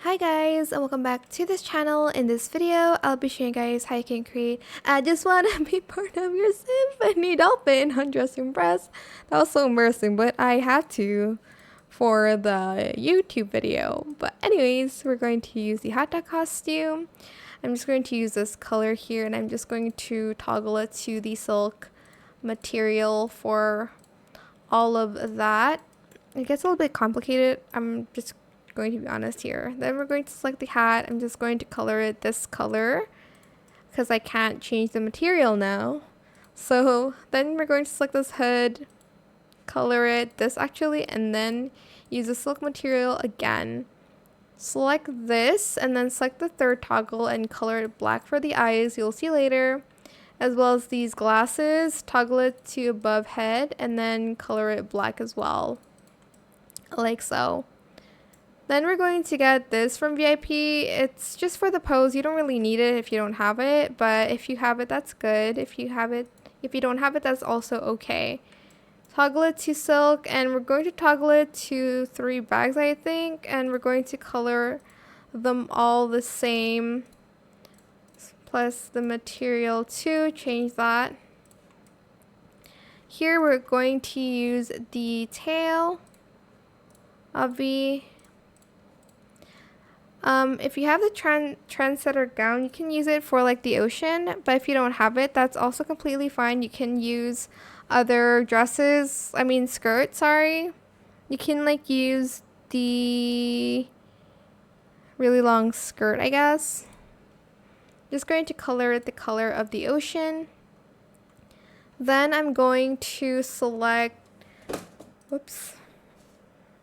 Hi guys, and welcome back to this channel. In this video, I'll be showing you guys how you can create I just want to be part of your SYMPHONY Dolphin on Dress to Impress. That was so embarrassing, but I had to for the YouTube video. But anyways, we're going to use the hot dog costume. I'm just going to use this color here, and I'm just going to toggle it to the silk material for all of that. It gets a little bit complicated. I'm just going to be honest here. Then we're going to select the hat. I'm just going to color it this color because I can't change the material now. So then we're going to select this hood, color it this actually, and then use the silk material again. Select this and then select the third toggle and color it black for the eyes. You'll see later. As well as these glasses, toggle it to above head and then color it black as well, like so. Then we're going to get this from VIP. It's just for the pose. You don't really need it if you don't have it, but if you have it, that's good. If you don't have it, that's also okay. Toggle it to silk, and we're going to toggle it to 3 bags, I think, and we're going to color them all the same. Plus the material too, change that. Here we're going to use the tail of the if you have the trendsetter gown, you can use it for like the ocean, but if you don't have it, that's also completely fine. You can use other dresses, skirts, sorry. You can like use the really long skirt, I guess. Just going to color it the color of the ocean. Then I'm going to select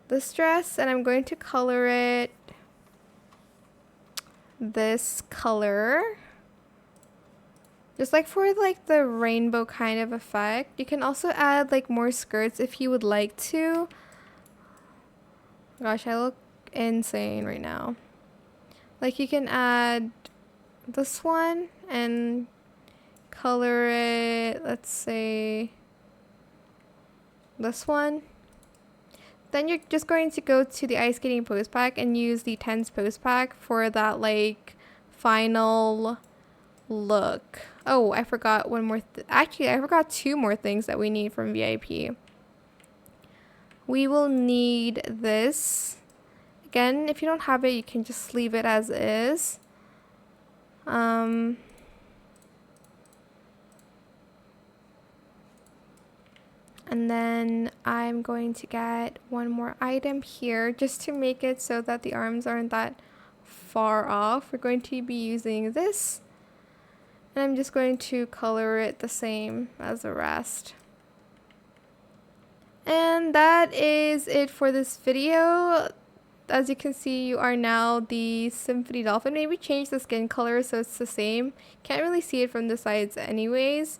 this dress, and I'm going to color it this color, just like for like the rainbow kind of effect. You can also add like more skirts if you would like to. Gosh, I look insane right now. Like you can add this one and color it, let's say this one. Then you're just going to go to the ice skating pose pack and use the tense pose pack for that like final look. Oh, I forgot one more. Actually, I forgot 2 more things that we need from VIP. We will need this. Again, if you don't have it, you can just leave it as is. And then I'm going to get one more item here just to make it so that the arms aren't that far off. We're going to be using this, and I'm just going to color it the same as the rest. And that is it for this video. As you can see, you are now the SYMPHONY Dolphin. Maybe change the skin color so it's the same. Can't really see it from the sides anyways.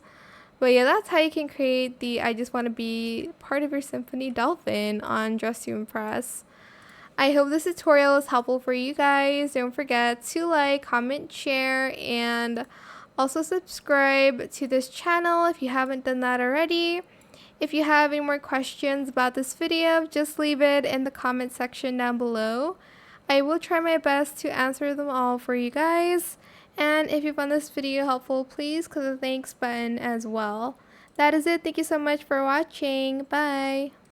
But yeah, that's how you can create the I just want to be part of your SYMPHONY Dolphin on Dress to Impress. I hope this tutorial is helpful for you guys. Don't forget to like, comment, share, and also subscribe to this channel if you haven't done that already. If you have any more questions about this video, just leave it in the comment section down below. I will try my best to answer them all for you guys. And if you found this video helpful, please click the thanks button as well. That is it. Thank you so much for watching. Bye.